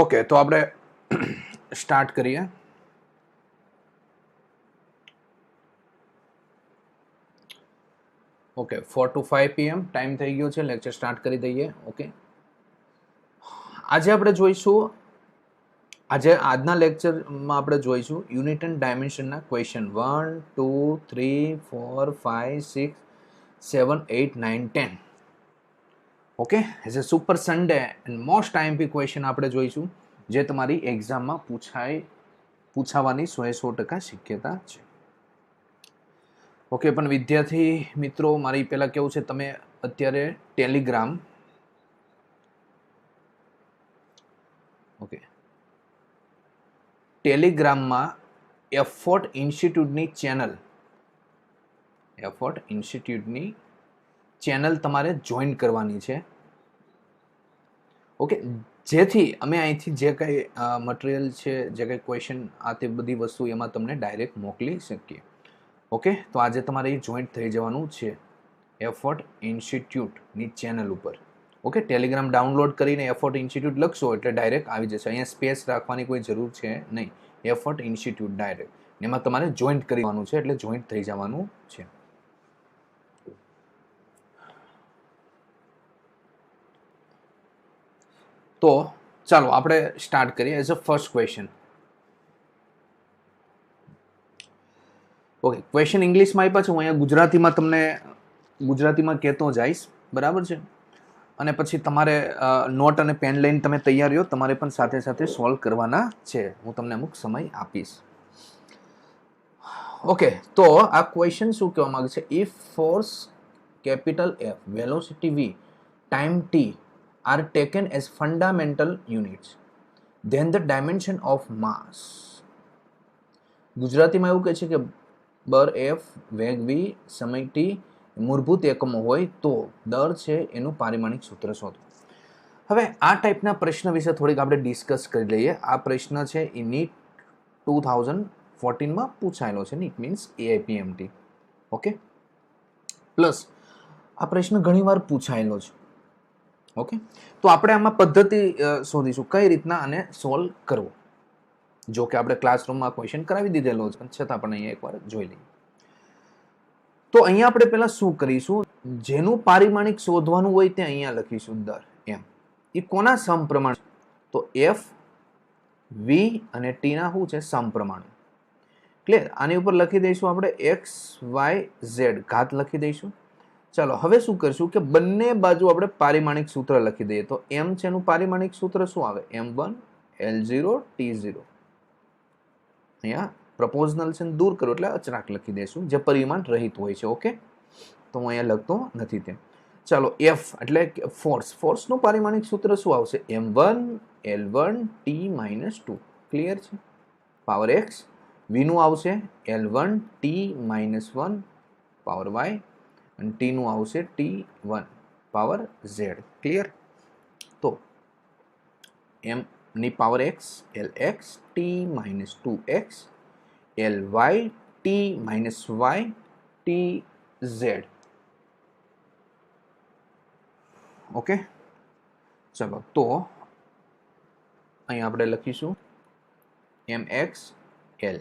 Okay, તો આપણે start કરીએ. ઓકે, 4 to 5 PM ટાઈમ થઈ ગયો છે, લેક્ચર સ્ટાર્ટ કરી દઈએ. ઓકે, આજે આપણે જોઈશું, આજના લેક્ચરમાં આપણે જોઈશું unit and ડાયમેન્શનના question 1 2 3 4 5 6 7 8 9 10. Okay, as a super Sunday and most IMP question આપણે જોઈશું, જે તમારી એક્ઝામમાં પૂછાવાની 100% શક્યતા છે. ઓકે, પણ વિદ્યાર્થી મિત્રો, મારી પહેલાં કેવું છે, તમે અત્યારે ટેલિગ્રામ, ઓકે, ટેલિગ્રામમાં એફર્ટ ઇન્સ્ટિટ્યૂટની ચેનલ તમારે જોઈન કરવાની છે. ઓકે, જેથી અમે અહીંથી જે કંઈ મટીરિયલ છે, જે કંઈ ક્વેશ્ચન આ તે બધી વસ્તુ એમાં તમને ડાયરેક્ટ મોકલી શકીએ. ઓકે, તો આજે તમારે એ જોઈન્ટ થઈ જવાનું છે એફર્ટ ઇન્સ્ટિટ્યૂટની ચેનલ ઉપર. ઓકે, ટેલિગ્રામ ડાઉનલોડ કરીને એફર્ટ ઇન્સ્ટિટ્યૂટ લખશો એટલે ડાયરેક્ટ આવી જશે. અહીંયા સ્પેસ રાખવાની કોઈ જરૂર છે નહીં. એફર્ટ ઇન્સ્ટિટ્યૂટ ડાયરેક્ટ એમાં તમારે જોઈન્ટ કરવાનું છે, એટલે જોઈન્ટ થઈ જવાનું છે. તો ચાલો આપણે સ્ટાર્ટ કરીએ. As a first question. Okay, question ઇંગ્લિશમાં આપ્યા છે, હું અહીંયા ગુજરાતીમાં કહેતો જઈશ, બરાબર છે? અને પછી તમારે નોટ અને પેન લઈને તમે તૈયાર રહ્યો, તમારે પણ સાથે સાથે સોલ્વ કરવાના છે. હું તમને અમુક સમય આપીશ. ઓકે, તો આ ક્વેશ્ચન શું કહેવા માંગે છે? If force capital F, velocity V, time T are taken as fundamental units, then the dimension of mass. ગુજરાતીમાં એવું કહે છે કે બર F, વેગ V, સમય T મૂળભૂત એકમો હોય તો દર છે એનું પારિમાણિક સૂત્ર શોધો. હવે આ ટાઈપના પ્રશ્ન વિશે થોડીક આપણે ડિસ્કસ કરી લઈએ. આ પ્રશ્ન છે એ નીટ 2014માં પૂછાયેલો છે. NEET means AIPMT. Okay, plus આ પ્રશ્ન ઘણીવાર પૂછાયેલો છે. ઓકે, તો આપણે આમાં પદ્ધતિ શોધીશું કઈ રીતના આને સોલ્વ કરવો. જો કે આપણે ક્લાસરૂમમાં ક્વેશ્ચન કરાવી દીધેલો છે, પણ છતાં પણ અહીંયા એકવાર જોઈ લઈએ. તો અહીંયા આપણે પહેલા શું કરીશું, જેનું પારિમાણિક શોધવાનું હોય તે અહીંયા લખીશું દર એમ. એ કોના સમપ્રમાણ? તો F, V અને T ના શું છે? સમપ્રમાણ. ક્લિયર? આની ઉપર લખી દઈશું આપણે X, Y, Z ઘાત લખી દઈશું. ચાલો હવે શું કરશું કે બંને બાજુ આપણે પારિમાણિક સૂત્ર લખી દઈએ. તો M છે એનું પારિમાણિક સૂત્ર શું આવે? M1 L0 T0. અહીંયા પ્રપોઝનલ છે દૂર કરો એટલે અચળાંક લખી દઈશું, જે પરિમાણ રહિત હોય છે. ઓકે, તો હું અહીંયા લખતો નથી તેમ. ચાલો, F એટલે ફોર્સનું પારિમાણિક સૂત્ર શું આવશે? M1 L1 T-2. ક્લિયર છે? Power X. V નું આવશે L1 T-1 પાવર Y અને T નું આવશે T1 પાવર Z. ક્લિયર? તો M ની power X Lx T-2x Ly T-y Tz. Okay, ચલો તો અહીં આપણે લખીશું mx l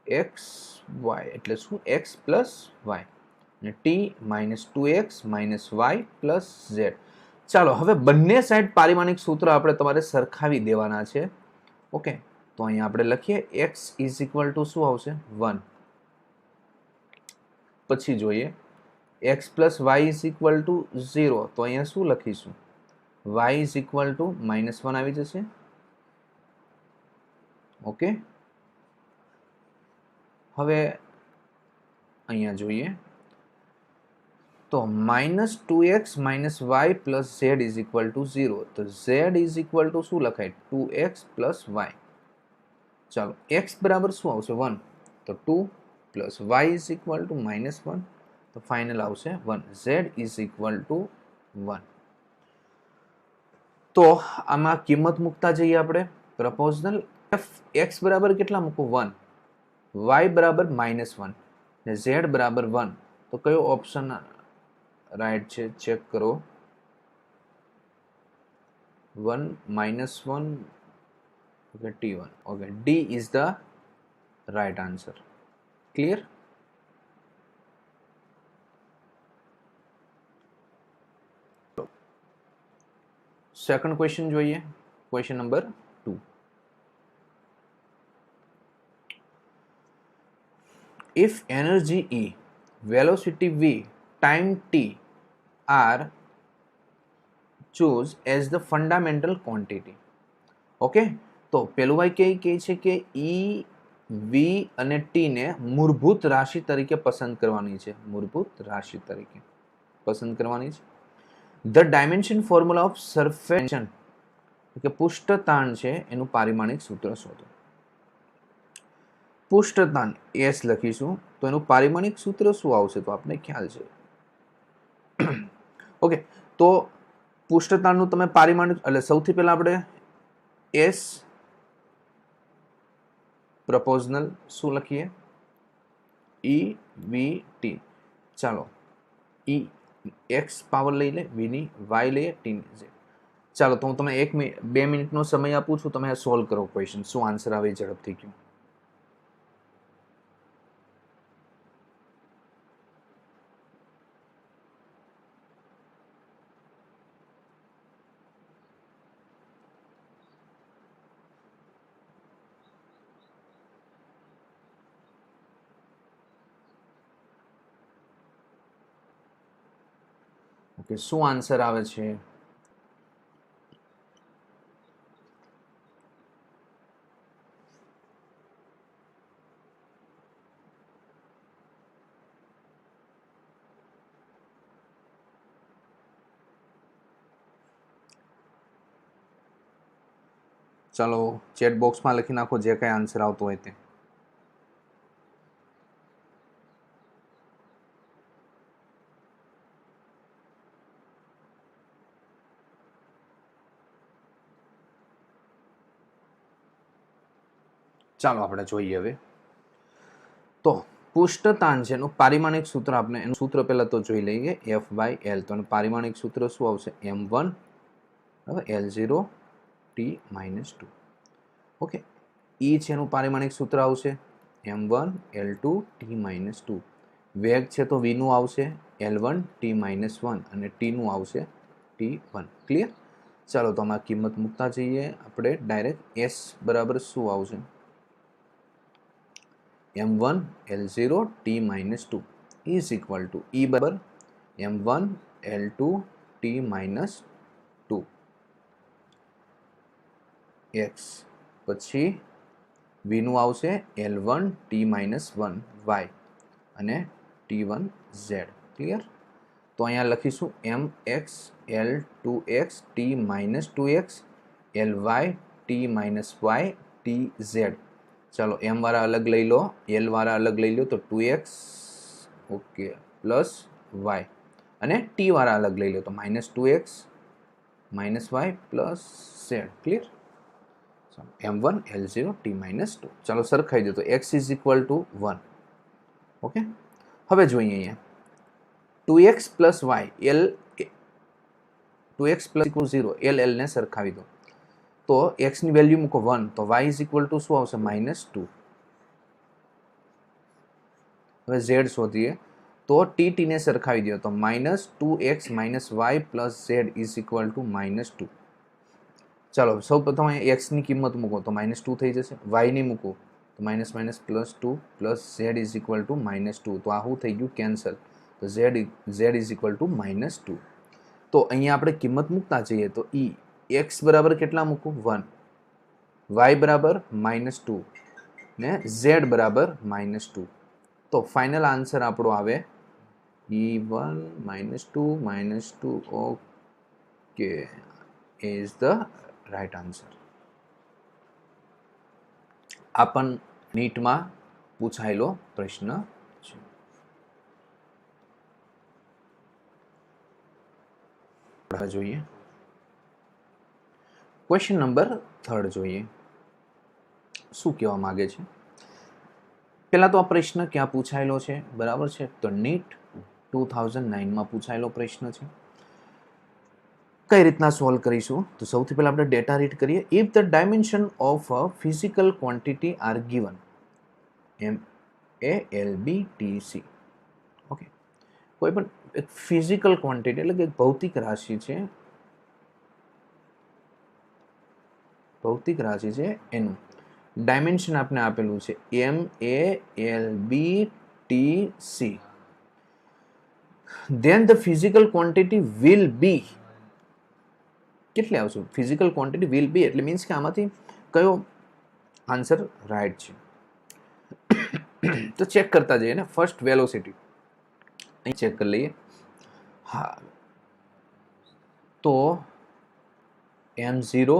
x y એટલે શું? x પ્લસ y અને T-2x y પ્લસ z. ચાલો હવે બંને સાઈડ પારિમાણિક સૂત્ર આપણે તમારે સરખાવી દેવાના છે. ઓકે, તો અહીંયા આપણે લખીએ x ઇઝ ઇક્વલ ટુ શું આવશે? 1. પછી જોઈએ x plus y is equal to 0. તો અહીંયા શું લખીશું? y ઇઝ ઇક્વલ ટુ -1 આવી જશે. ઓકે, હવે અહીંયા જોઈએ તો -2x y plus z is equal to 0. તો z ઇઝ ઇક્વલ ટુ શું લખાય? 2x plus y. ચાલો, x બરાબર શું આવશે? 1. તો 2 plus y is equal two -1. તો ફાઇનલ આવશે 1. z is equal two 1. તો આમાં કિંમત મૂકતા જઈએ આપણે. પ્રપોઝનલ x બરાબર કેટલા મૂકું? 1, y બરાબર -1 ને z બરાબર 1. તો કયો ઓપ્શન રાઈટ છે? ચેક કરો. 1 -1 Okay, T1. Okay, D is the right answer. Clear? Second question જોઈએ. Question number 2. If energy E, velocity V, time T are choose as the fundamental quantity. Okay, તો પેલું વાક્ય કહે છે કે E, V અને T ને મૂળભૂત રાશિ તરીકે પસંદ કરવાની છે. મૂળભૂત રાશિ તરીકે પસંદ કરવાની છે. The dimension formula of surface કે પૃષ્ઠતાણ છે એનું પારિમાણિક સૂત્ર શોધો. પૃષ્ઠતાણ S લખીશું તો એનું પારિમાણિક સૂત્ર શું આવશે તો આપણે ખ્યાલ છે. ઓકે, તો પૃષ્ઠતાણનું તમે પારિમાણિક એટલે સૌથી પહેલા આપણે S પ્રપોઝનલ શું લખીએ? E V T. ચાલો, E x પાવર લઈ લે, V ની y લઈએ, T ની z. ચાલો, તો હું તમને 2 મિનિટનો સમય આપું છું, તમે સોલ્વ કરો ક્વેશ્ચન. શું આન્સર આવે ઝડપથી કહો. ઓકે, શું આન્સર આવે છે? ચાલો, ચેટ બોક્સમાં લખી નાખો જે કંઈ આન્સર આવતો હોય તે. ચાલો આપણે જોઈએ હવે. તો પૃષ્ઠતાણ છે એનું પારિમાણિક સૂત્ર આપણે એનું સૂત્ર પહેલા તો જોઈ લઈએ. F/L. તો એનું પારિમાણિક સૂત્ર શું આવશે? M1 L0 T-2. Okay, E છે એનું પારિમાણિક સૂત્ર આવશે M1 L2 T-2. વેગ છે તો V નું આવશે L1 T-1 અને T નું આવશે T1. ક્લિયર? ચાલો, તો આમાં કિંમત મૂકતા જઈએ આપણે ડાયરેક્ટ. S બરાબર શું આવશે? M1 L0 T-2 is equal to E બરાબર M1 L2 T-2 x, પછી V નું આવશે L1 T-1 y અને T1 z. ક્લિયર? તો અહીંયા લખીશું mx L2x T-2x Ly T-y Tz. ચાલો, m વાળા અલગ લઈ લો, l વાળા અલગ લઈ લો તો 2x ઓકે પ્લસ y અને t વાળા અલગ લઈ લો તો -2x -y plus z. Clear? M1 L0 T-2. ચાલો સરખાઈ દો તો x is equal two 1. Okay, હવે જોઈએ અહીંયા 2x plus y l 2x plus equal 0 l ને સરખાવી દો તો x ની વેલ્યુ મૂકો 1 તો y ઇઝ ઇક્વલ ટુ શું આવશે? -2. હવે z શોધીએ તો t ને સરખાવી દો તો -2x -y plus z is equal to -2. ચાલો, સૌ પ્રથમ અહીંયા x ની કિંમત મૂકો તો -2 થઈ જશે. y ની મૂકો તો -+2 plus z is equal to -2. તો આ શું થઈ ગયું? કેન્સલ. તો z ઇઝ ઇક્વલ ટુ -2. તો અહીંયા આપણે કિંમત મૂકતા જઈએ તો x બરાબર કેટલા મૂકું? 1, y બરાબર -2 ને z બરાબર -2. તો ફાઇનલ આન્સર આપણો આવે E1 -2 okay is the right answer. આ પણ નીટમાં પૂછાયેલો પ્રશ્ન છે. જોઈએ ક્વેશ્ચન નંબર 3 જોઈએ શું કહેવા માંગે છે. પહેલા તો આ પ્રશ્ન ક્યાં પૂછાયેલો છે? બરાબર છે, તો નીટ 2009 માં પૂછાયેલો પ્રશ્ન છે. કઈ રીતના સોલ્વ કરીશું? તો સૌથી પહેલા આપણે ડેટા રીડ કરીએ. If the dimension of a physical quantity R given MALBTC. Okay, કોઈ પણ એક ફિઝિકલ ક્વોન્ટિટી એટલે કે એક ભૌતિક રાશિ છે, એનું ડાયમેન્શન આપણે આપેલું છે MALBTC. then the physical quantity will be કેટલી આવશે? ફિઝિકલ ક્વોન્ટિટી વિલ બી એટલે મીન્સ કે આમાંથી કયો આન્સર રાઈટ છે? તો ચેક કરતા જઈએ ને. ફર્સ્ટ વેલોસિટી અહીં ચેક કરી લઈએ. હા, તો m0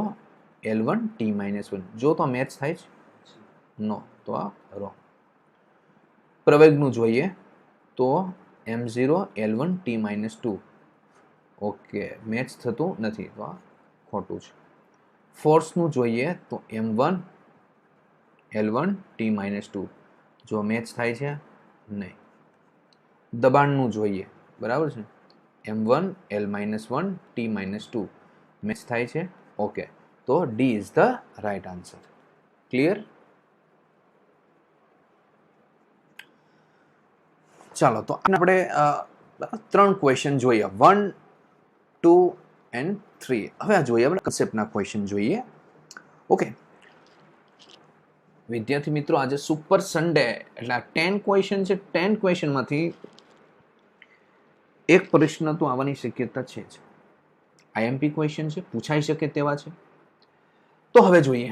l1 t-1. જો તો મેચ થાય છે? નો, તો આ રોંગ. પ્રવેગનું જોઈએ તો m0 l1 t-2. Okay, match થતું નથી, તો આ ખોટું છે. ફોર્સનું જોઈએ તો m1 l1 t-2. જો મેચ થાય છે? નહીં. દબાણનું જોઈએ, બરાબર છે, m1 l-1 t-2. મેચ થાય છે? ઓકે, તો D is the right answer. Clear? ચાલો, તો આપણે 3 ક્વેશ્ચન જોઈએ, 1, 2 and 3. હવે આ જોઈએ આપણે કન્સેપ્ટના ક્વેશ્ચન જોઈએ. ઓકે વિદ્યાર્થી મિત્રો, આજે સુપર સન્ડે એટલે આ 10 ક્વેશ્ચન છે. 10 ક્વેશ્ચનમાંથી એક પ્રશ્ન તો આવવાની શક્યતા છે જ. IMP ક્વેશ્ચન છે, પૂછાઈ શકે તેવા છે. તો હવે જોઈએ,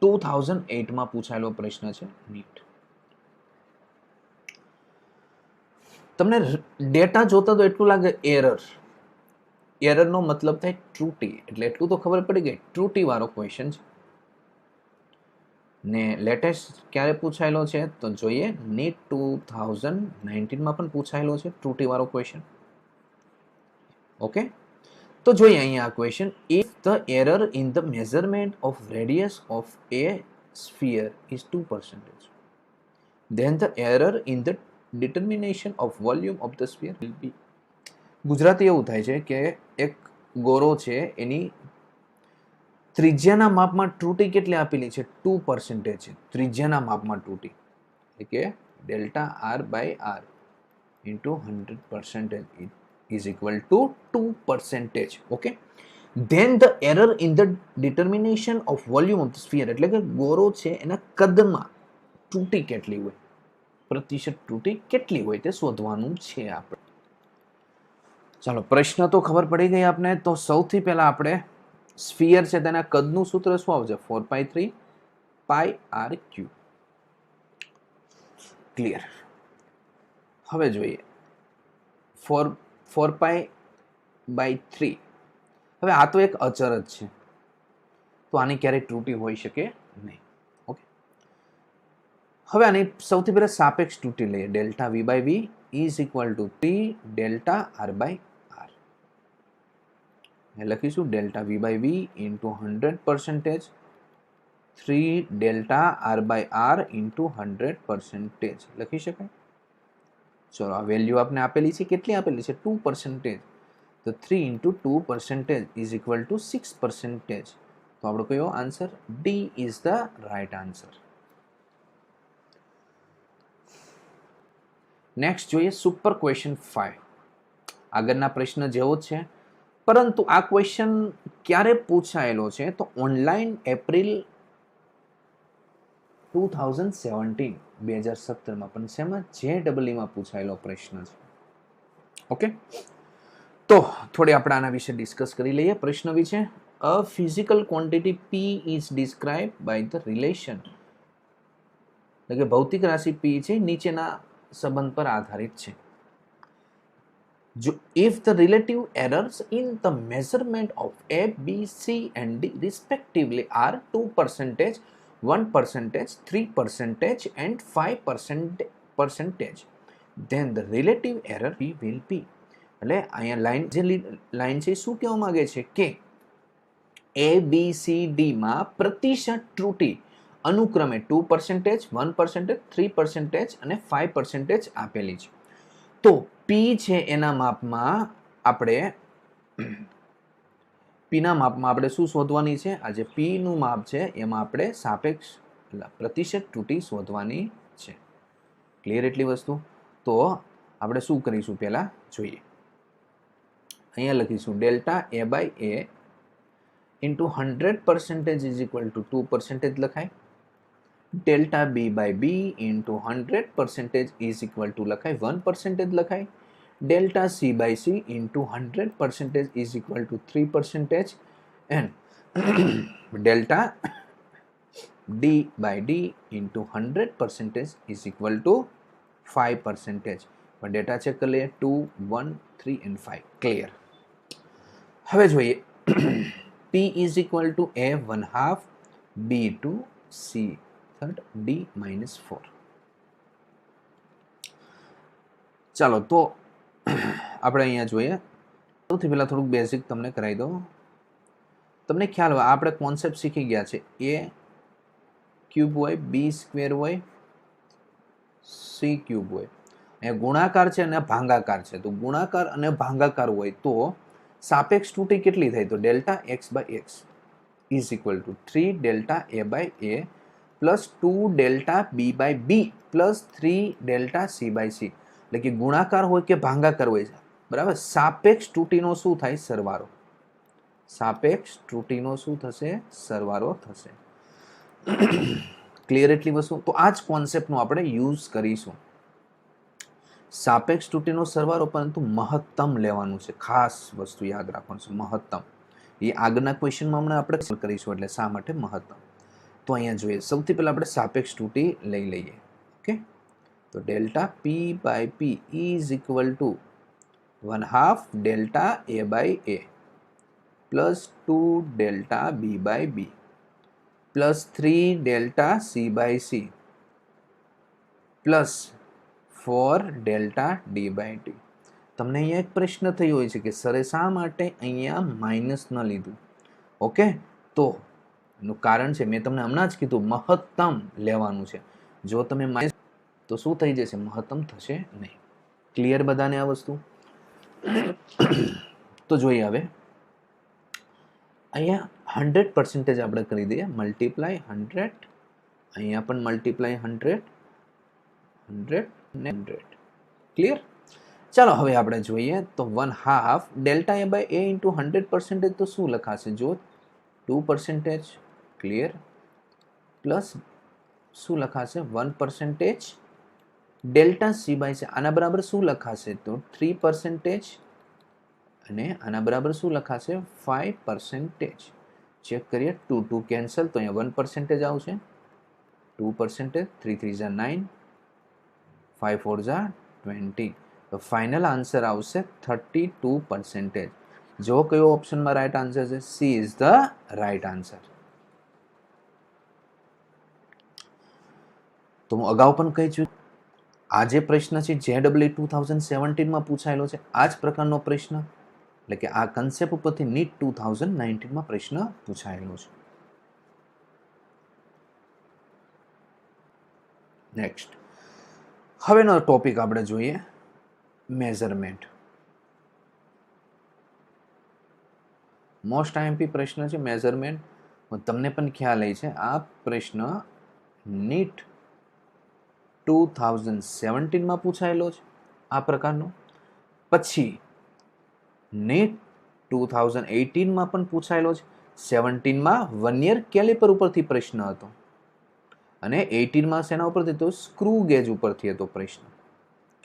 2008માં પૂછાયેલો પ્રશ્ન છે નીટ. તમને ડેટા જોતા તો એટલું લાગે એરર. એરરનો મતલબ થાય ત્રુટી, એટલે એટલું તો ખબર પડી ગઈ, ત્રુટી વાળો ક્વેશ્ચન છે. ને લેટેસ્ટ ક્યારે પૂછાયેલો છે તો જોઈએ, નીટ 2019માં પણ પૂછાયેલો છે ત્રુટી વાળો ક્વેશ્ચન. ઓકે, તો જોઈએ અહીંયા આ question. If the error in the measurement of radius of A sphere is 2%, then the error in the determination of volume of the sphere will be. Gujarati એવું થાય છે કે એક ગોરો છે, એની ત્રિજ્યાના માપમાં ત્રુટી કેટલી આપેલી છે? 2% છે ત્રિજ્યાના માપમાં ત્રુટી, એટલે કે delta R by R into 100% is equal to 2%. Okay, then the error in the determination of volume of the sphere, એટલે કે ગોરો છે એના કદમાં ત્રુટી કેટલી હોય, પ્રતિશત ત્રુટી કેટલી હોય તે શોધવાનું છે આપણે. ચાલો, પ્રશ્ન તો ખબર પડી ગઈ આપને. તો સૌથી પહેલા આપણે સ્ફિયર છે તેના કદનું સૂત્ર શું આવશે? 4π3 πr3. ક્લિયર? હવે જોઈએ 4π/3. હવે આ તો એક અચર જ છે, તો આની ક્યારેય ત્રુટી હોઈ શકે નહીં. ઓકે, હવે આની સૌથી પહેલા સાપેક્ષ ત્રુટી લઈએ. Delta V/V is equal to 3 delta R/R. લખીશું delta V/V into 100%, 3 delta R/R into 100% લખી શકાય. ચલો, આ વેલ્યુ આપણે આપેલી છે, કેટલી આપેલી છે? 2%. તો 3 ઇન્ટુ 2% ઇઝ ઇક્વલ ટુ 6%. તો આપણો કયો answer? D is the right answer. Next જોઈએ સુપર ક્વેશ્ચન 5. આગળના પ્રશ્ન જેવો જ છે, પરંતુ આ ક્વેશ્ચન ક્યારે પૂછાયેલો છે તો ઓનલાઈન એપ્રિલ 2017 પણ શેમાં? JEE માં પૂછાયેલો પ્રશ્ન છે. ઓકે, તો થોડી આપણે આના વિશે ડિસ્કસ કરી લઈએ. પ્રશ્ન વિશે, a physical quantity P is described by the relation, એટલે કે ભૌતિક રાશિ P છે નીચેના સંબંધ પર આધારિત છે. જો if the relative errors in the measurement of A, B, C and D respectively are 2%, 1%, 3% and 5%, then the relative error P will be. એટલે અહીંયા લાઈન છે શું કહેવા માંગે છે કે A, B, C, D માં પ્રતિશત ત્રુટી અનુક્રમે 2%, 1%, 3% અને 5% આપેલી છે. તો P છે એના માપમાં આપણે પીના માપમાં આપણે શું શોધવાની છે? આ જે પીનું માપ છે એમાં આપણે સાપેક્ષ પ્રતિશત ત્રુટિ શોધવાની છે. ક્લિયર એટલી વસ્તુ? તો આપણે શું કરીશું પહેલા જોઈએ. અહીંયા લખીશું delta A by A into 100% is equal to 2% લખાય. Delta B by B into 100% is equal to લખાય 1% લખાય. Delta C by C into 100% is equal to 3% and delta D by D into 100% is equal to 5%. પણ data check કરી લઈએ 2, 1, 3 and 5. Clear. હવે જોઈએ P is equal two A 1/2, B 2, C 3, D -4. ચાલો તો આપણે અહીંયા જોઈએ. સૌથી પહેલાં થોડુંક બેઝિક તમને કરાવી દઉં. તમને ખ્યાલ હોય આપણે કોન્સેપ્ટ શીખી ગયા છે. A ક્યુબ હોય, B સ્ક્વેર હોય, C ક્યુબ હોય. અહીંયા ગુણાકાર છે અને ભાગાકાર છે. તો ગુણાકાર અને ભાગાકાર હોય તો સાપેક્ષ ત્રુટિ કેટલી થાય? તો delta x by x is equal to 3 delta A by A plus 2 delta B by B plus 3 delta C by C. એટલે કે ગુણાકાર હોય કે ભાગાકાર હોય છે, બરાબર, સાપેક્ષ ત્રુટિનો શું થાય? સરવાળો. સાપેક્ષ ત્રુટિનો શું થશે? સરવાળો થશે. ક્લિયર એટલી વસ્તુ? તો આ જ કોન્સેપ્ટનો આપણે યુઝ કરીશું. સાપેક્ષ ત્રુટિનો સરવાળો, પરંતુ મહત્તમ લેવાનું છે. ખાસ વસ્તુ યાદ રાખવાનું છે, મહત્તમ. એ આગળના ક્વેશ્ચનમાં હમણાં આપણે કરીશું. એટલે શા માટે મહત્તમ? તો અહીંયા જોઈએ. સૌથી પહેલા આપણે સાપેક્ષ ત્રુટિ લઈ લઈએ. ઓકે, તો delta P by P is equal to 1/2 delta A by A plus 2 delta B by B plus 3 delta C by C plus 4 delta D by D. તમને અહીંયા એક પ્રશ્ન થયો હોય છે કે સરે શા માટે અહીંયા માઇનસ ન લીધું? ઓકે, તો એનું કારણ છે, મેં તમને હમણાં જ કીધું, મહત્તમ લેવાનું છે. જો તમે માઇનસ તો શું થઈ જશે? મહત્તમ થશે નહીં. ક્લિયર બધાને આ વસ્તુ? તો જોઈએ હવે અહીંયા 100% આપણે કરી દઈએ. મલ્ટીપ્લાય 100, અહીંયા પણ મલ્ટીપ્લાય 100, 100 ને 100. ક્લિયર? ચાલો હવે આપણે જોઈએ. તો 1/2 delta A by A into 100% તો શું લખાશે? જો 2%. ક્લિયર? પ્લસ શું લખાશે? 1%. ડેલ્ટા સી બાય સી આના બરાબર શું લખાશે? તો 3%. અને આના બરાબર શું લખાશે? 5%. ચેક કરીએ. 2 2 કેન્સલ, તો અહીંયા 1% આવશે. 2%, 3 3 જા 9, 5 4 જા 20. તો ફાઇનલ આન્સર આવશે 32%. જો કયો ઓપ્શનમાં રાઈટ આન્સર છે? She is the right answer. તો હું અગાઉ પણ કહી છું, આ જે પ્રશ્ન છે JEE 2017માં પૂછાયેલો છે. આ જ પ્રકારનો પ્રશ્ન, એટલે કે આ કન્સેપ્ટ ઉપરથી NEET 2019માં પ્રશ્ન પૂછાયેલો છે. નેક્સ્ટ હવેનો ટોપિક આપણે જોઈએ, મેઝરમેન્ટ. મોસ્ટ આઈએમપી પ્રશ્ન છે મેઝરમેન્ટ. તમને પણ ખ્યાલ છે આ પ્રશ્ન NEET 2017માં પૂછાયેલો છે આ પ્રકારનો. પછી NEET 2018માં પણ પૂછાયેલો છે. 17માં વર્નિયર કેલિપર ઉપરથી પ્રશ્ન હતો અને 18માં શેના ઉપરથી? તો સ્ક્રૂ ગેજ ઉપરથી હતો પ્રશ્ન.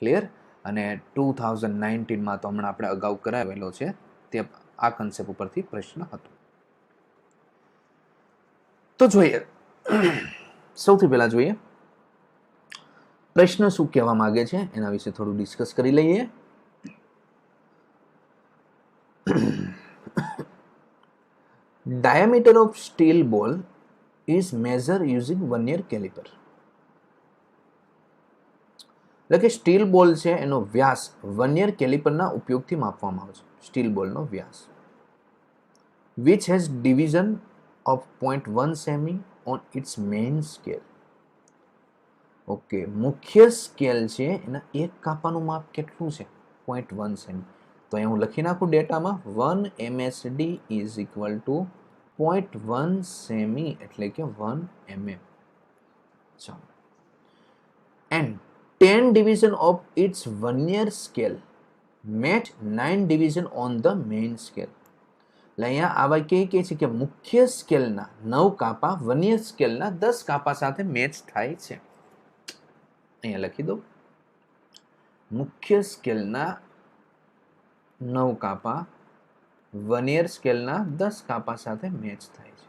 ક્લિયર? અને 2019માં તો હમણાં આપણે અગાઉ કરાવેલો છે, તે આ કન્સેપ્ટ ઉપરથી પ્રશ્ન હતો. તો જોઈએ, સૌથી પહેલા જોઈએ પ્રશ્ન શું કહેવા માંગે છે એના વિશે થોડું ડિસ્કસ કરી લઈએ. Diameter of steel ball is measured using vernier caliper. એટલે કે સ્ટીલ બોલ છે એનો વ્યાસ વર્નિયર કેલિપરના ઉપયોગથી માપવામાં આવે છે. સ્ટીલ બોલનો વ્યાસ which has division of 0.1 સેમી on its main scale. Okay, મુખ્ય સ્કેલ છે એના એક કાપાનું માપ કેટલું છે? 0.1 સેમી. તો અહીંયા હું લખી નાખું ડેટામાં 1 MSD is equal two 0.1 semi એટલે કે 1 mm. ચાલો, and 10 division of its vernier scale met 9 division on the main scale. એટલે અહીંયા આવા કે છે કે મુખ્ય સ્કેલના 9 કાપા વર્નિયર સ્કેલના 10 કાપા સાથે મેચ થાય છે. અહીંયા લખી દો, મુખ્ય સ્કેલના 9 કાપા વર્નિયર સ્કેલના 10 કાપા સાથે મેચ થાય છે.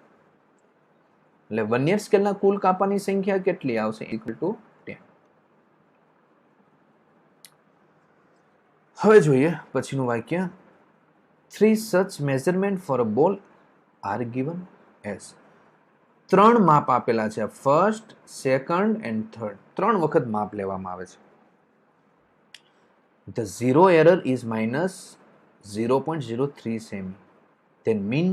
એટલે વર્નિયર સ્કેલના કુલ કાપાની સંખ્યા કેટલી આવશે? Equal to 10. હવે જોઈએ પછીનું વાક્ય. 3 such measurement for a ball are given as. 3 માપ આપેલા છે, ફર્સ્ટ, સેકન્ડ એન્ડ થર્ડ. 3 વખત માપ લેવામાં આવે છે. The zero error is minus 0.03 semi. Then mean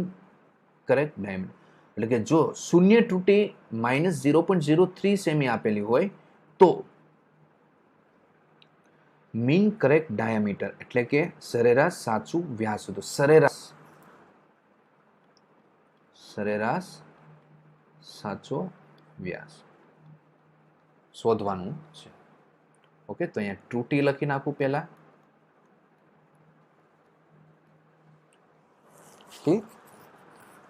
correct diameter. એટલે કે જો શૂન્ય ત્રુટિ -0.03 સેમી આપેલી હોય તો મીન કરેક્ટ ડાયામીટર એટલે કે સરેરાશ સાચું વ્યાસ હતો. સરેરાશ સાચો વ્યાસ શોધવાનું છે. ઓકે, તો અહીંયા ત્રુટિ લખી નાખું પહેલા.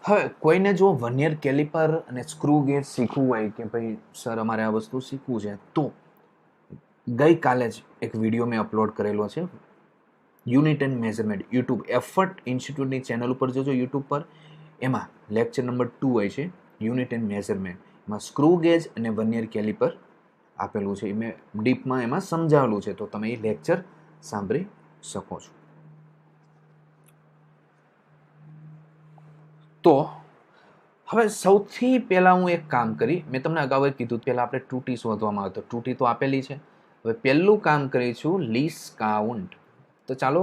હવે કોઈને જો વર્નિયર કેલિપર અને સ્ક્રૂ ગેજ શીખવું હોય કે ભાઈ સર અમારે આ વસ્તુ શીખવું છે, તો ગઈકાલે જ એક વિડીયો મેં અપલોડ કરેલો છે, unit and measurement, YouTube effort ઇન્સ્ટિટ્યૂટની ચેનલ ઉપર જોજો યુટ્યુબ પર. એમાં લેક્ચર નંબર 2 હોય છે યુનિટ એન્ડ મેઝરમેન્ટ. એમાં સ્ક્રૂ ગેજ અને વર્નિયર કેલિપર આપેલું છે, મેં ડીપમાં એમાં સમજાવેલું છે, તો તમે એ લેક્ચર સાંભળી શકો છો. તો હવે સૌથી પહેલાં હું એક કામ કરી, મેં તમને અગાઉ કીધું પહેલાં આપણે ત્રુટિ શોધવામાં આવે, તો ત્રુટિ તો આપેલી છે. હવે પહેલું કામ કરીશું લીસ્ટ કાઉન્ટ. તો ચાલો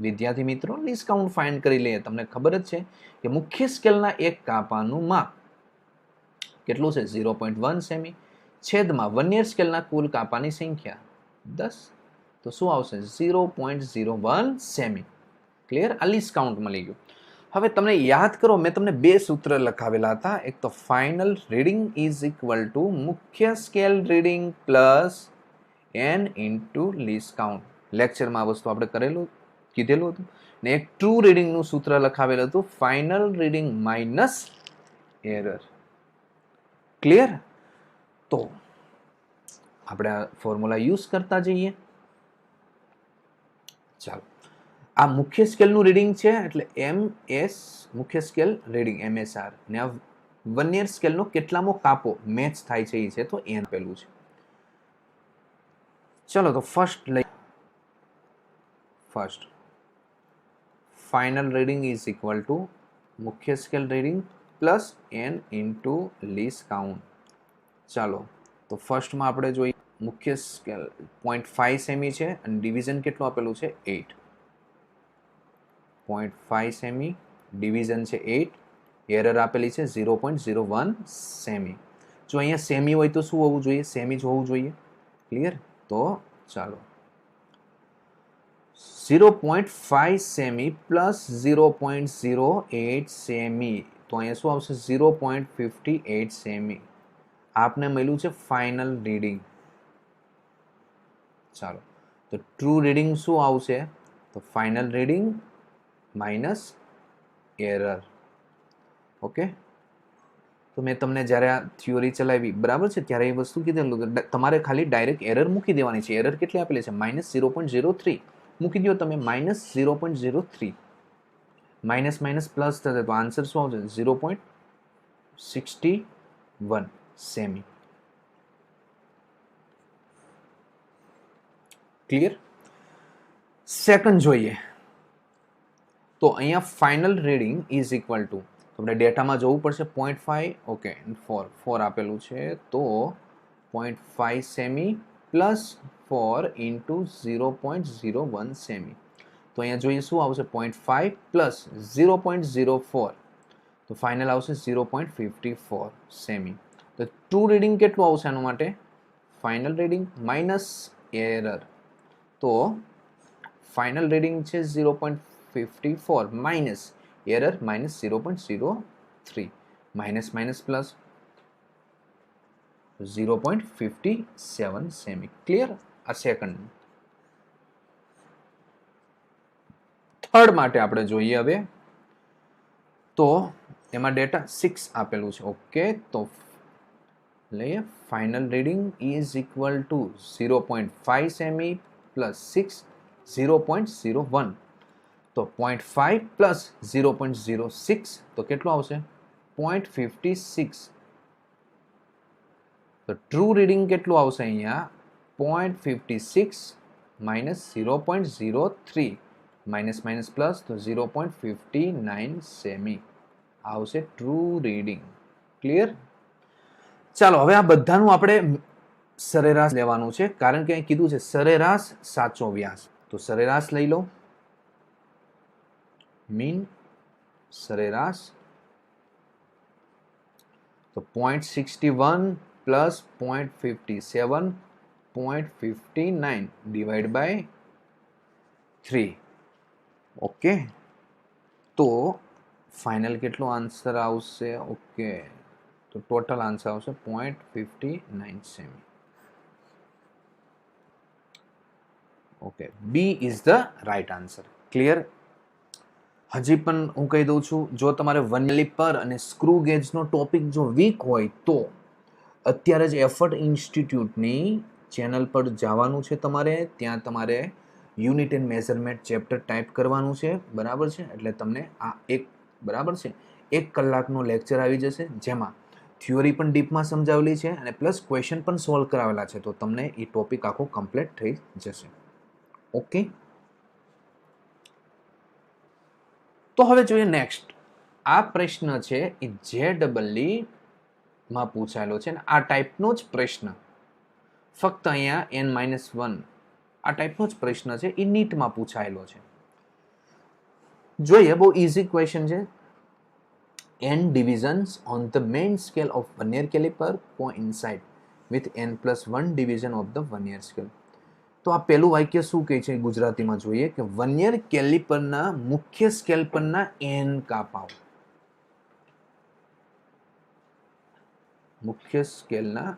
વિદ્યાર્થી મિત્રો લીસ્ટ કાઉન્ટ ફાઇન્ડ કરી લઈએ. તમને ખબર જ છે કે મુખ્ય સ્કેલના એક કાપાનું માપ કેટલું છે? 0.1 સેમી છેદમાં વર્નિયર સ્કેલના કુલ કાપાની સંખ્યા 10, તો શું આવશે? 0.01 સેમી. ક્લિયર? આ લીસ્ટ કાઉન્ટ મળી ગયું. હવે તમને યાદ કરો, મેં તમને 2 સૂત્ર લખાવેલા હતા. એક તો final reading is equal to મુખ્ય scale reading plus n into least count. લેક્ચરમાં આ વસ્તુ આપણે કીધેલું હતું. ને એક ટ્રુ રીડિંગનું સૂત્ર લખાવેલું હતું, final reading minus error. Clear? તો આપણે આ ફોર્મ્યુલા યુઝ કરતા જઈએ. ચાલો, આ મુખ્ય સ્કેલનું રીડિંગ છે એટલે MS મુખ્ય સ્કેલ રીડિંગ MSR, ને આ વર્નિયર સ્કેલનો કેટલામો કાપો મેચ થાય છે એ છે, તો n આપેલું છે. ચલો તો first final reading is equal to મુખ્ય scale reading plus n into least count. ચાલો તો ફર્સ્ટમાં આપણે જોઈએ મુખ્ય સ્કેલ 0.5 સેમી છે અને ડિવિઝન કેટલું આપેલું છે? 8. 0.5 સેમી, ડિવિઝન છે 8, એરર આપેલી છે 0.01 સેમી. જો અહીંયા સેમી હોય તો શું હોવું જોઈએ? સેમી જ હોવું જોઈએ. ક્લિયર? તો ચાલો 0.5 સેમી પ્લસ 0.08 સેમી, તો અહીંયા શું આવશે? 0.58 સેમી. આપને મળ્યું છે ફાઇનલ રીડિંગ. ચાલો તો ટ્રુ રીડિંગ શું આવશે? તો final reading minus error. Okay, તો મેં તમને જ્યારે આ થિયોરી ચલાવી બરાબર છે ત્યારે એ વસ્તુ કીધેલું કે તમારે ખાલી ડાયરેક્ટ એરર મૂકી દેવાની છે. એરર કેટલી આપેલી છે? -0.03 મૂકી દો તમે, -0.03. માઇનસ માઇનસ પ્લસ થશે તો આન્સર શું આવશે? 0.61 સેમી. ક્લિયર? સેકન્ડ જોઈએ તો અહીંયા final reading is equal two, આપણે ડેટામાં જવું પડશે 0.5. ઓકે, 4 આપેલું છે, તો 0.5 સેમી પ્લસ 4 ઇન્ટુ 0.01 સેમી. તો અહીંયા જોઈએ શું આવશે? 0.5 પ્લસ 0.04, તો ફાઇનલ આવશે 0.54 સેમી. તો ટ્રુ રીડિંગ કેટલું આવશે આના માટે? ફાઇનલ રીડિંગ માઇનસ એરર, તો ફાઇનલ રીડિંગ છે 0.54 minus error minus 0.03 minus minus plus 0.57 semi. Clear? આ સેકન્ડ. થર્ડ માટે આપણે જોઈએ હવે, તો એમાં ડેટા 6 આપેલું છે. ઓકે, તો લઈએ final reading is equal two 0.5 semi plus 6 0.01. તો 0.5 પ્લસ 0.06 તો કેટલું આવશે? 0.56. તો ટ્રુ રીડિંગ કેટલું આવશે અહીંયા? 0.56 માઇનસ 0.03 માઇનસ માઇનસ પ્લસ તો 0.59 સેમી આવશે ટ્રુ રીડિંગ. ક્લિયર? ચાલો હવે આ બધાનું આપણે સરેરાશ લેવાનું છે, કારણ કે અહીં કીધું છે સરેરાશ સાચો વ્યાસ. તો સરેરાશ લઈ લો, મીન સરેરાશ. તો 0.61 પ્લસ 0.57 0.59 ડિવાઈડ બાય 3. ઓકે, તો ફાઇનલ કેટલો આન્સર આવશે? ઓકે, તો ટોટલ આન્સર આવશે 0.59 સેમી. Okay, B is the right answer. Clear? હજી પણ હું કહી દઉં છું, જો તમારે વનલીપર અને સ્ક્રૂ ગેજનો ટોપિક જો વીક હોય તો અત્યારે જ એફર્ટ ઇન્સ્ટિટ્યૂટની ચેનલ પર જવાનું છે તમારે. ત્યાં તમારે unit and measurement chapter type કરવાનું છે. બરાબર છે? એટલે તમને આ એક બરાબર છે 1 કલાકનો લેક્ચર આવી જશે, જેમાં થિયોરી પણ ડીપમાં સમજાવેલી છે અને પ્લસ ક્વેશ્ચન પણ સોલ્વ કરાવેલા છે. તો તમને એ ટોપિક આખો કમ્પ્લીટ થઈ જશે. ઓકે, તો હવે જોઈએ નેક્સ્ટ. આ પ્રશ્ન છે એ JEE માં પૂછાયેલો છે, આ ટાઈપનો જ પ્રશ્ન, ફક્ત અહીંયા N-1 આ ટાઈપનો જ પ્રશ્ન છે, એ નીટમાં પૂછાયેલો છે. જોઈએ, બહુ ઇઝી ક્વેશ્ચન છે. N divisions on the main scale of vernier caliper coincide with N+1 division of the vernier scale. તો આ પહેલું વાક્ય શું કહે છે ગુજરાતીમાં જોઈએ કે વર્નિયર કેલિપરના મુખ્ય સ્કેલ પરના N કાપાઓ, મુખ્ય સ્કેલના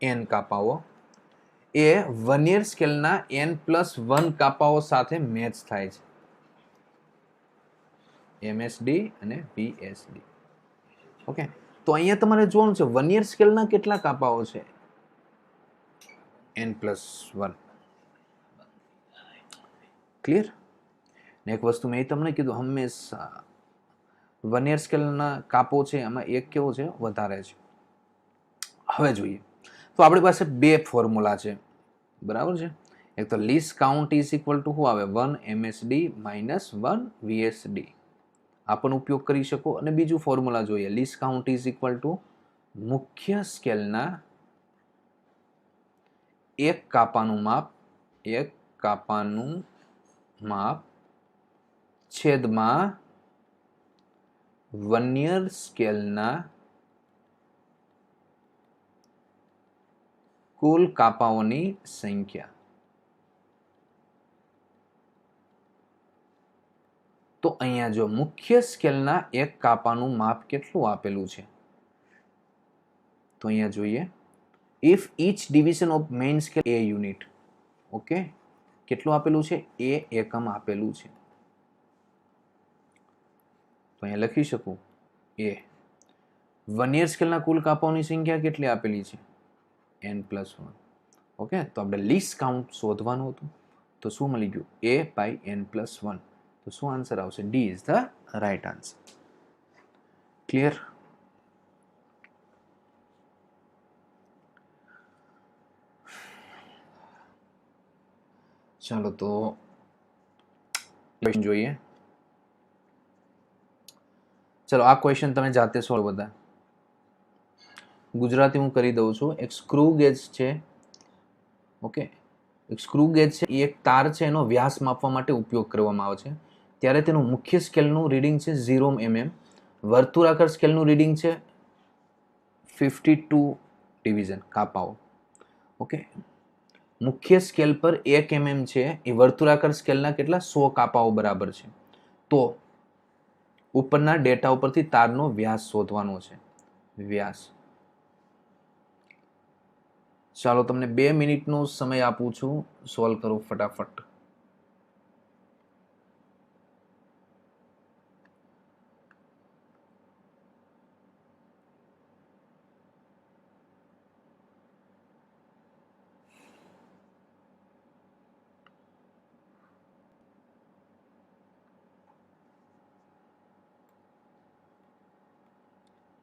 N કાપાઓ એ વર્નિયર સ્કેલના N+1 કાપાઓ સાથે મેચ થાય છે, MSD અને VSD. ઓકે, તો અહીંયા તમારે જોવાનું છે વર્નિયર સ્કેલના કેટલા કાપાઓ છે? N+1. ક્લિયર? ને એક વસ્તુ મેં તમને કીધું, હંમેશા વર્નિયર સ્કેલના કાપો છે એમાં એક કેવો છે? વધારે છે. હવે જોઈએ, તો આપણી પાસે બે ફોર્મ્યુલા છે. બરાબર છે? એક તો least count is equal to શું આવે? 1 MSD માઇનસ 1 VSD. આ પણ ઉપયોગ કરી શકો. અને બીજું ફોર્મ્યુલા જોઈએ, least count is equal to મુખ્ય સ્કેલના એક કાપાનું માપ છેદમાં વર્નિયર સ્કેલના કુલ કાપાઓની સંખ્યા. તો અહીંયા જો મુખ્ય સ્કેલના એક કાપાનું માપ કેટલું આપેલું છે, તો અહીંયા જોઈએ, if each division of main scale a unit. Okay, કેટલું આપેલું છે? a એકમ આપેલું છે. તો અહીંયા લખી શકું a. વર્નિયર સ્કેલના કુલ કાપાઓની સંખ્યા કેટલી આપેલી છે? N+1. ઓકે, તો આપણે લીસ્ટ કાઉન્ટ શોધવાનું હતું. તો શું મળી ગયું? a by N+1. તો શું આન્સર આવશે? D is the right answer. Clear? ચાલો તો ક્વેશ્ચન જોઈએ. ચલો આ ક્વેશ્ચન તમે જાતે સોલ્વ બધા. ગુજરાતી હું કરી દઉં છું. એક સ્ક્રૂ ગેજ છે. ઓકે, એક સ્ક્રૂ ગેજ છે, એ એક તાર છે, એનો વ્યાસ માપવા માટે ઉપયોગ કરવામાં આવે છે. ત્યારે તેનું મુખ્ય સ્કેલનું રીડિંગ છે 0 mm, વર્તુળાકાર સ્કેલનું રીડિંગ છે 52 ડિવિઝન કાપાઓ. ઓકે, મુખ્ય સ્કેલ પર 1 mm છે એ વર્તુળાકાર સ્કેલના કેટલા 100 કાપાઓ બરાબર છે. તો ઉપરના ડેટા ઉપરથી તારનો વ્યાસ શોધવાનો છે. વ્યાસ. ચાલો તમને 2 મિનિટનો સમય આપું છું, સોલ્વ કરો ફટાફટ.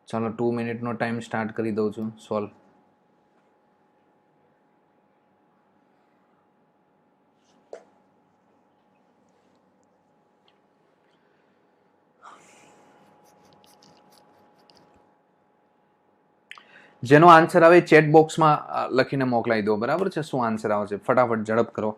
ચાલો 2 મિનિટનો ટાઈમ સ્ટાર્ટ કરી દઉં છું. સોલ્વ. જેનો આન્સર આવે ચેટ બોક્સમાં લખીને મોકલાવી દો. બરાબર છે? શું આન્સર આવે છે ફટાફટ ઝડપ કરો.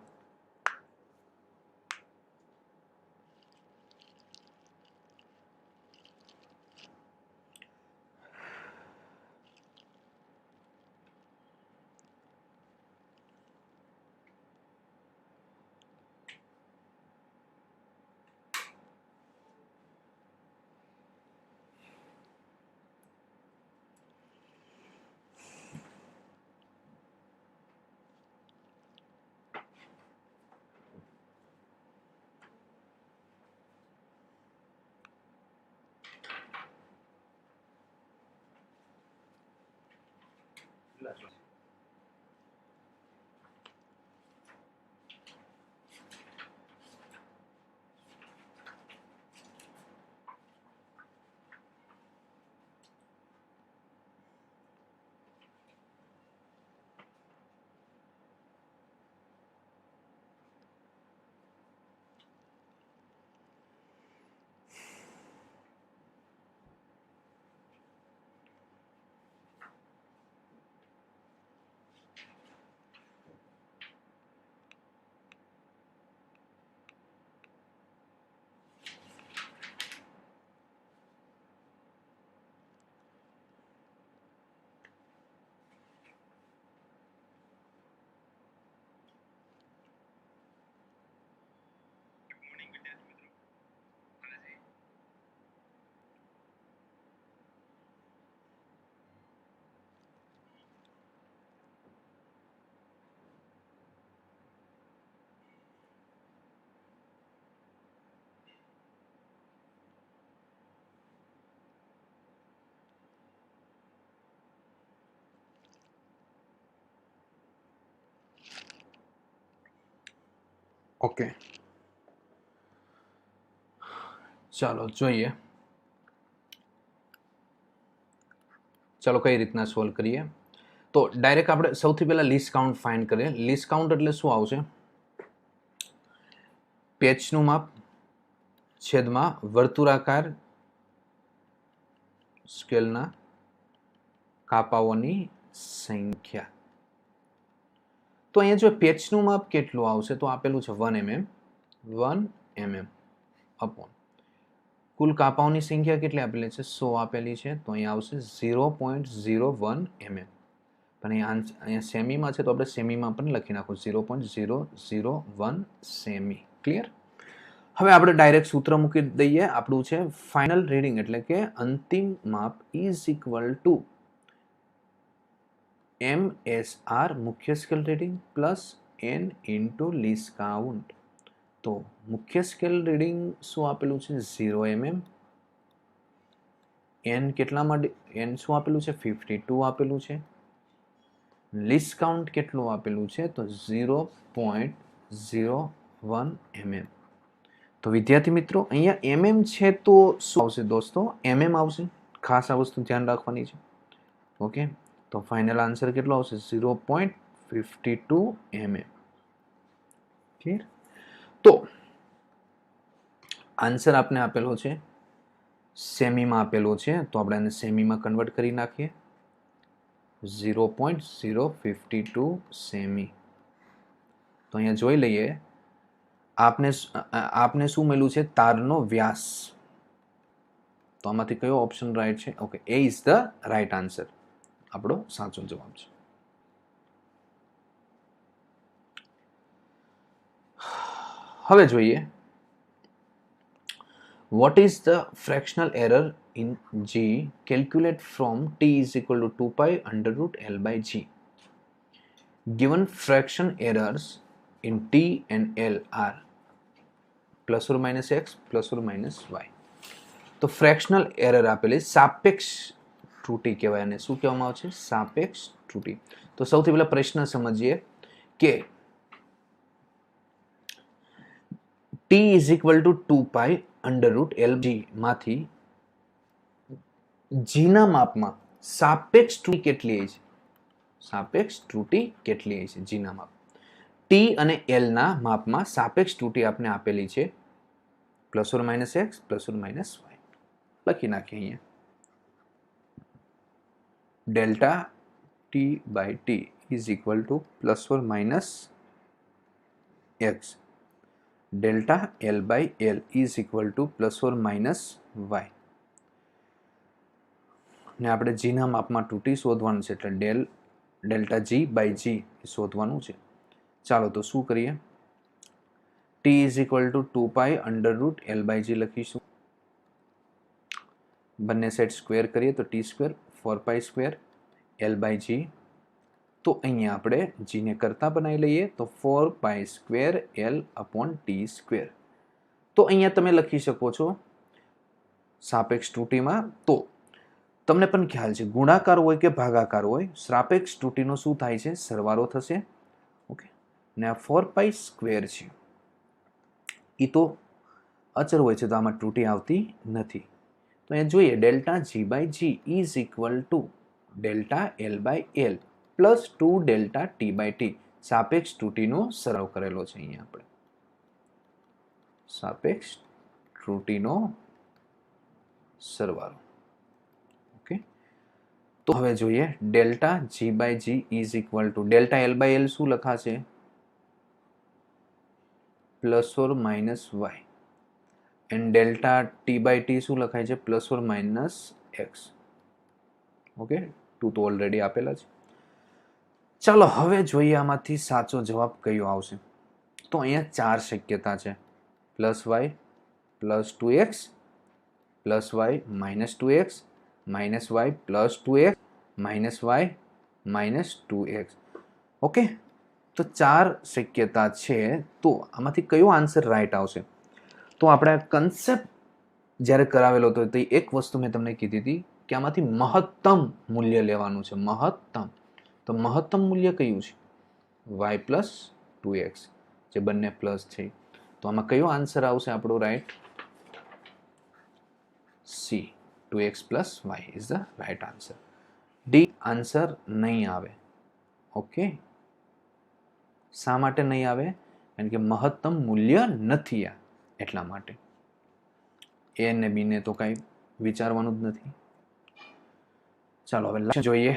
ઓકે, ચાલો જોઈએ. ચાલો કઈ રીતના સોલ્વ કરીએ. તો ડાયરેક્ટ આપણે સૌથી પહેલા લીસ્ટ કાઉન્ટ ફાઇન્ડ કરીએ. લીસ્ટ કાઉન્ટ એટલે શું આવશે? પેચનું માપ છેદમાં વર્તુળાકાર સ્કેલના કાપાઓની સંખ્યા. તો અહીંયા જો પેચનું માપ કેટલું આવશે તો આપેલું છે 1 mm. 1 mm અપોન કુલ કાપાઓની સંખ્યા કેટલી આપેલી છે? 100 આપેલી છે. તો અહીંયા આવશે 0.01 mm. પણ અહીંયા સેમીમાં છે તો આપણે સેમીમાં પણ લખી નાખું 0.001 સેમી. ક્લિયર? હવે આપણે ડાયરેક્ટ સૂત્ર મૂકી દઈએ. આપણું છે ફાઇનલ રીડિંગ એટલે કે અંતિમ માપ ઇઝ ઇક્વલ ટુ MSR મુખ્ય scale reading plus N into least count. તો મુખ્ય સ્કેલ રીડિંગ શું આપેલું છે? 0 mm. N કેટલામાં? N શું આપેલું છે? 52 આપેલું છે. લીસ્ટ કાઉન્ટ કેટલું આપેલું છે? તો 0.01 mm. તો વિદ્યાર્થી મિત્રો અહીંયા mm છે તો શું આવશે દોસ્તો? mm આવશે. ખાસ આ વસ્તુ ધ્યાન રાખવાની છે. ઓકે, તો ફાઇનલ આન્સર કેટલો આવશે? 0.52 mm. ક્લિયર? તો આન્સર આપને આપેલો છે સેમીમાં આપેલો છે તો આપણે એને સેમીમાં કન્વર્ટ કરી નાખીએ. 0.052 સેમી. તો અહીંયા જોઈ લઈએ આપને શું મળ્યું છે? તારનો વ્યાસ. તો આમાંથી કયો ઓપ્શન રાઈટ છે? Okay, A is the right answer. આપણો સાચો જવાબ છે. હવે જોઈએ what is the fractional error in g calculate from t is equal to 2 pi under root l by g. Given fraction errors in t and l are plus or minus x plus or minus y. તો fractional error આપેલી સાપેક્ષ ત્રુટિ કહેવાય, અને શું કહેવામાં આવે છે? સાપેક્ષ ત્રુટિ. તો સૌથી પહેલા પ્રશ્ન સમજીએ કે t is equal to 2 pi under root l g માંથી g ના માપમાં સાપેક્ષ ત્રુટિ કેટલી છે? સાપેક્ષ ત્રુટિ કેટલી છે g ના માપ? t અને l ના માપમાં સાપેક્ષ ત્રુટિ આપણે આપેલી છે plus or minus x plus or minus y. લખી નાખીએ અહીંયા delta t by t is equal to plus or minus x, delta l by l is equal to plus or minus y. ને આપણે g ના માપમાં ત્રુટિ શોધવાનું છે એટલે ડેલ્ટા g બાય g શોધવાનું છે. ચાલો તો શું કરીએ? t is equal to 2 pi under root l by g લખીશું. બંને સાઈડ સ્ક્વેર કરીએ તો t square 4 pi square l by g. તો અહીંયા આપણે g ને કરતા બનાવી લઈએ તો 4 pi square l upon t square. તો અહીંયા તમે લખી શકો છો સાપેક્ષ ત્રુટિમાં. તો તમને પણ ખ્યાલ છે ગુણાકાર હોય કે ભાગાકાર હોય, સાપેક્ષ ત્રુટિનો શું થાય છે? સરવાળો થશે. ઓકે, ને આ 4 પાઈ સ્ક્વેર છે એ તો અચળ હોય છે, તો આમાં ત્રુટિ આવતી નથી. તો અહીંયા જોઈએ delta g by g is equal to delta l by l plus 2 delta t by t. સાપેક્ષ ત્રુટિનો સરવાળો કરેલો છે અહીંયા આપણે. સાપેક્ષ ત્રુટિનો સરવાળો. ઓકે, તો હવે જોઈએ delta g by g is equal to delta l by l શું લખાશે? Plus or minus y. And delta t by t શું લખાય છે? Plus or minus x. Okay, 2 તો ઓલરેડી આપેલા છે. ચાલો હવે જોઈએ આમાંથી સાચો જવાબ કયો આવશે. તો અહીંયા 4 શક્યતા છે: plus y plus 2x plus y minus 2x minus y plus 2x minus y minus 2x. Okay, તો 4 શક્યતા છે. તો આમાંથી કયો આન્સર રાઈટ આવશે? તો આપણે કન્સેપ્ટ જ્યારે કરાવેલો હતો તો એક વસ્તુ મેં તમને કીધી હતી કે આમાંથી મહત્તમ મૂલ્ય લેવાનું છે. મહત્તમ. તો મહત્તમ મૂલ્ય કયું છે? y પ્લસ 2x, જે બંને પ્લસ છે. તો આમાં કયો આન્સર આવશે આપણો right? C, 2x plus y is the right answer. D answer નહીં આવે. ઓકે, શા માટે નહીં આવે? કારણ કે મહત્તમ મૂલ્ય નથી આ, એટલા માટે. એ ને બી ને તો કાંઈ વિચારવાનું જ નથી. ચાલો હવે જોઈએ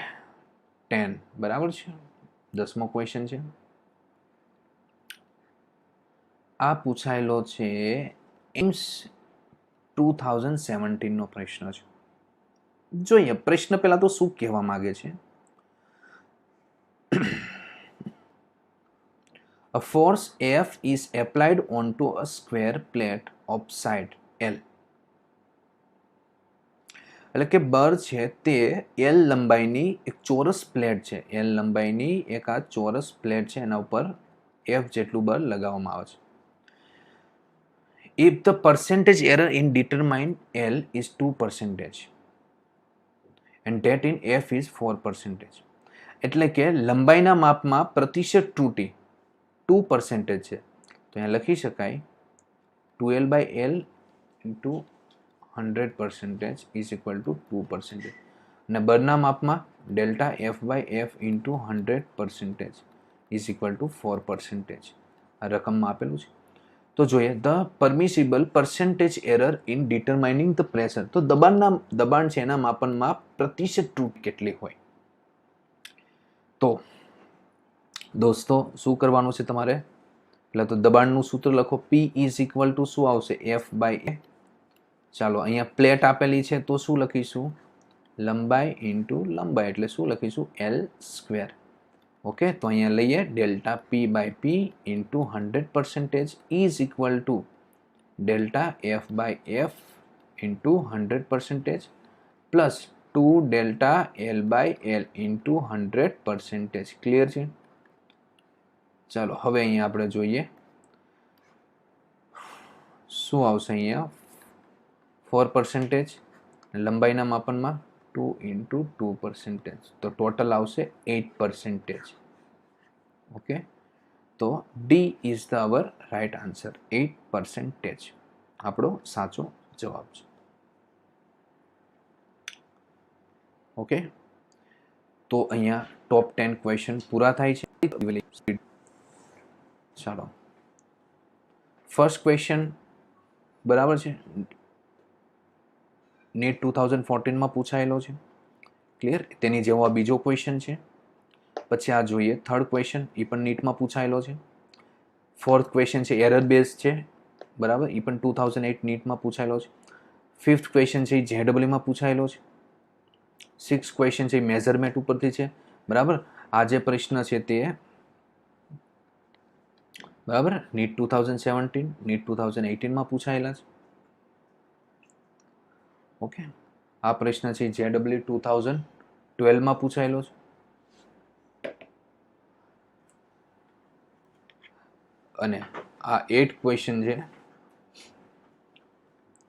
10. બરાબર છે, 10મો ક્વેશ્ચન છે. આ પૂછાયેલો છે એમ્સ 2017 નો પ્રશ્ન છે. જોઈએ પ્રશ્ન પહેલા તો શું કહેવા માંગે છે. A force F is applied onto a square plate of side L. એટલે કે બળ છે તે L લંબાઈની એક ચોરસ પ્લેટ છે. L લંબાઈની એક આ ચોરસ પ્લેટ છે, એના ઉપર F જેટલું બળ લગાવવામાં આવે છે. If the percentage error in determine L is 2% and that in F is 4%. એટલે કે લંબાઈના માપમાં પ્રતિશત ત્રુટિ 2% છે. તો અહીંયા લખી શકાય 2L by L into 100% is equal to 2%. અને બળના માપમાં delta F by F into 100% is equal to 4%. આ રકમમાં આપેલું છે. તો જોઈએ the permissible percentage error in determining the pressure. તો દબાણ છે એના માપનમાં પ્રતિશત ત્રુટિ કેટલી હોય? તો દોસ્તો શું કરવાનું છે તમારે? એટલે તો દબાણનું સૂત્ર લખો. P ઇઝ ઇક્વલ ટુ શું આવશે? F by A. ચાલો અહીંયા પ્લેટ આપેલી છે તો શું લખીશું? લંબાઈ ઇન્ટુ લંબાઈ, એટલે શું લખીશું? L square. ઓકે, તો અહીંયા લઈએ delta P by P into 100% is equal to delta F by F into 100% plus 2 delta L by L into 100%. Clear છે? ચાલો હવે અહીંયા આપણે જોઈએ શું આવશે. અહીંયા 4%, લંબાઈના માપનમાં 2 ઇન્ટુ 2%, તો ટોટલ આવશે 8%. ઓકે, તો D is the hour right answer. 8% આપણો સાચો જવાબ છે. ઓકે, તો અહીંયા ટોપ 10 ક્વેશ્ચન પૂરા થાય છે. ચાલો, ફર્સ્ટ ક્વેશ્ચન બરાબર છે, નીટ 2014માં પૂછાયેલો છે. ક્લિયર? તેની જેવો આ બીજો ક્વેશ્ચન છે. પછી આ જોઈએ થર્ડ ક્વેશ્ચન, એ પણ નીટમાં પૂછાયેલો છે. ફોર્થ ક્વેશ્ચન છે એરર બેઝ છે, બરાબર, એ પણ 2008 નીટમાં પૂછાયેલો છે. ફિફ્થ ક્વેશ્ચન છે એ જેડબલ્યુમાં પૂછાયેલો છે. સિક્સ ક્વેશ્ચન છે એ મેઝરમેન્ટ ઉપરથી છે, બરાબર. આ જે પ્રશ્ન છે તે બરાબર નીટ 2017 નીટ 2018માં પૂછાયેલા છે. ઓકે, આ પ્રશ્ન છે જેડબલ્યુ 2012માં પૂછાયેલો છે. અને આ 8 ક્વેશ્ચન છે,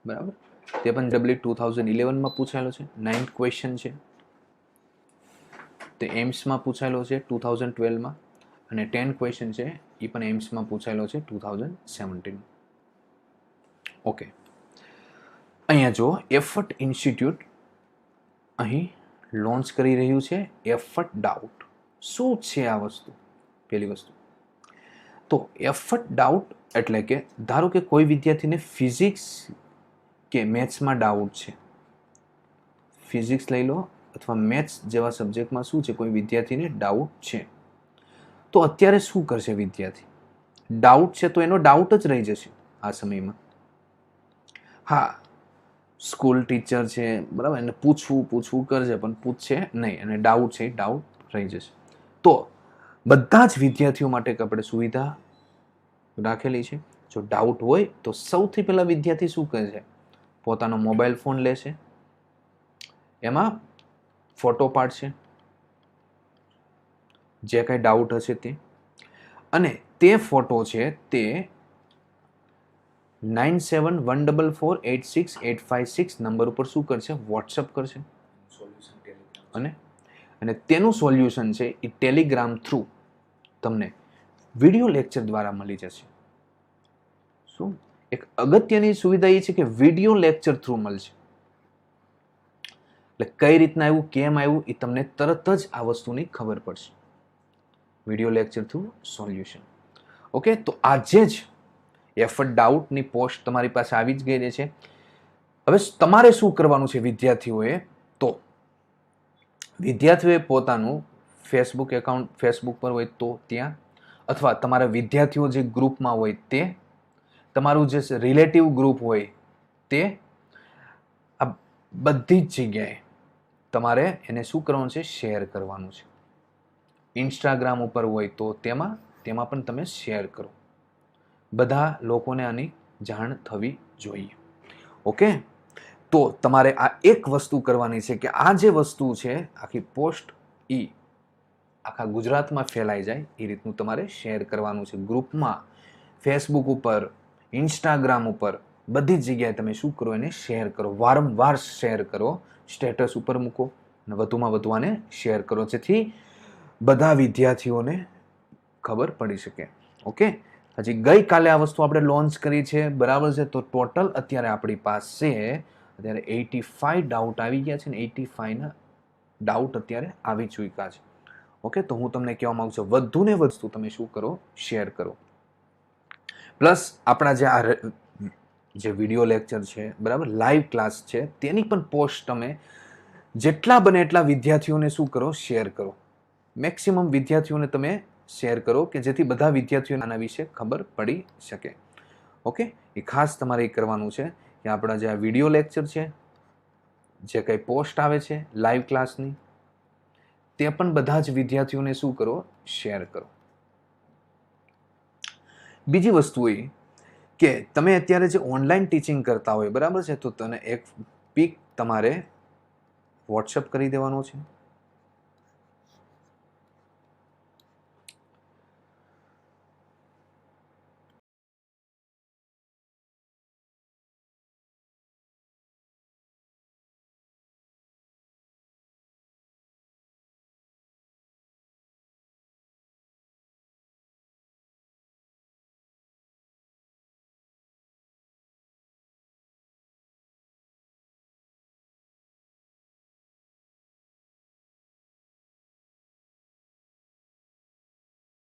બરાબર, તે પણ ડબલ્યુ 2011માં પૂછાયેલો છે. 9th ક્વેશ્ચન છે તે એમ્સમાં પૂછાયેલો છે 2012માં. અને 10 ક્વેશ્ચન છે એ પણ એમ્સમાં પૂછાયેલો છે 2017. ઓકે, અહીંયા જો એફર્ટ ઇન્સ્ટિટ્યૂટ અહીં લોન્ચ કરી રહ્યું છે એફર્ટ ડાઉટ. શું છે આ વસ્તુ? પહેલી વસ્તુ તો એફર્ટ ડાઉટ એટલે કે ધારો કે કોઈ વિદ્યાર્થીને ફિઝિક્સ કે મેથ્સમાં ડાઉટ છે, ફિઝિક્સ લઈ લો અથવા મેથ્સ જેવા સબ્જેક્ટમાં શું છે, કોઈ વિદ્યાર્થીને ડાઉટ છે, તો અત્યારે શું કરશે વિદ્યાર્થી? ડાઉટ છે તો એનો ડાઉટ જ રહી જશે આ સમયમાં. હા, સ્કૂલ ટીચર છે, બરાબર, એને પૂછવું કરશે પણ પૂછશે નહીં, અને ડાઉટ છે ડાઉટ રહી જશે. તો બધા જ વિદ્યાર્થીઓ માટે આપણે સુવિધા રાખેલી છે. જો ડાઉટ હોય તો સૌથી પહેલા વિદ્યાર્થી શું કરશે? પોતાનો મોબાઈલ ફોન લેશે, એમાં ફોટો પાડશે જે કાંઈ ડાઉટ હશે તે, અને તે ફોટો છે તે 9714486856 નંબર ઉપર શું કરશે? વોટ્સઅપ કરશે. અને તેનું સોલ્યુશન છે એ ટેલિગ્રામ થ્રુ તમને વિડીયો લેક્ચર દ્વારા મળી જશે. શું એક અગત્યની સુવિધા એ છે કે વિડીયો લેક્ચર થ્રુ મળશે. એટલે કઈ રીતના આવ્યું, કેમ આવ્યું, એ તમને તરત જ આ વસ્તુની ખબર પડશે. Video lecture through solution. Okay, તો આજે જ એફર્ટ ડાઉટની પોસ્ટ તમારી પાસે આવી જ ગઈ છે. હવે તમારે શું કરવાનું છે વિદ્યાર્થીઓએ? તો વિદ્યાર્થીઓએ પોતાનું ફેસબુક એકાઉન્ટ, ફેસબુક પર હોય તો ત્યાં, અથવા તમારા વિદ્યાર્થીઓ જે ગ્રુપમાં હોય તે, તમારું જે રિલેટિવ ગ્રુપ હોય તે, આ બધી જ જગ્યાએ તમારે એને શું કરવાનું છે? શેર કરવાનું છે. ઇન્સ્ટાગ્રામ ઉપર હોય તો તેમાં પણ તમે શેર કરો. બધા લોકોને આની જાણ થવી જોઈએ. ઓકે, તો તમારે આ એક વસ્તુ કરવાની છે કે આ જે વસ્તુ છે આખી પોસ્ટ એ આખા ગુજરાતમાં ફેલાઈ જાય એ રીતનું તમારે શેર કરવાનું છે. ગ્રુપમાં, ફેસબુક ઉપર, ઇન્સ્ટાગ્રામ ઉપર, બધી જ જગ્યાએ તમે શું કરો? એને શેર કરો. વારંવાર શેર કરો. સ્ટેટસ ઉપર મૂકો અને વધુમાં વધુ આને શેર કરો, જેથી બધા વિદ્યાર્થીઓને ખબર પડી શકે. ઓકે, હજી ગઈકાલે આ વસ્તુ આપણે લોન્ચ કરી છે, બરાબર છે. તો ટોટલ અત્યારે આપણી પાસે અત્યારે 85 ડાઉટ આવી ગયા છે ને 85ના ડાઉટ અત્યારે આવી ચૂક્યા છે. ઓકે, તો હું તમને કહેવા માંગુ છું વધુ ને વધુ તમે શું કરો? શેર કરો. પ્લસ આપણા જે વિડીયો લેક્ચર છે, બરાબર, લાઈવ ક્લાસ છે, તેની પણ પોસ્ટ તમે જેટલા બને એટલા વિદ્યાર્થીઓને શું કરો? શેર કરો. મેક્સિમમ વિદ્યાર્થીઓને તમે શેર કરો કે જેથી બધા વિદ્યાર્થીઓને આના વિશે ખબર પડી શકે. ઓકે, એ ખાસ તમારે એ કરવાનું છે કે આપણા જે આ વિડીયો લેક્ચર છે, જે કંઈ પોસ્ટ આવે છે લાઈવ ક્લાસની, તે પણ બધા જ વિદ્યાર્થીઓને શું કરો, શેર કરો. બીજી વસ્તુ એ કે તમે અત્યારે જે ઓનલાઈન ટીચિંગ કરતા હોય, બરાબર છે, તો તને એક પિક તમારે વોટ્સઅપ કરી દેવાનો છે.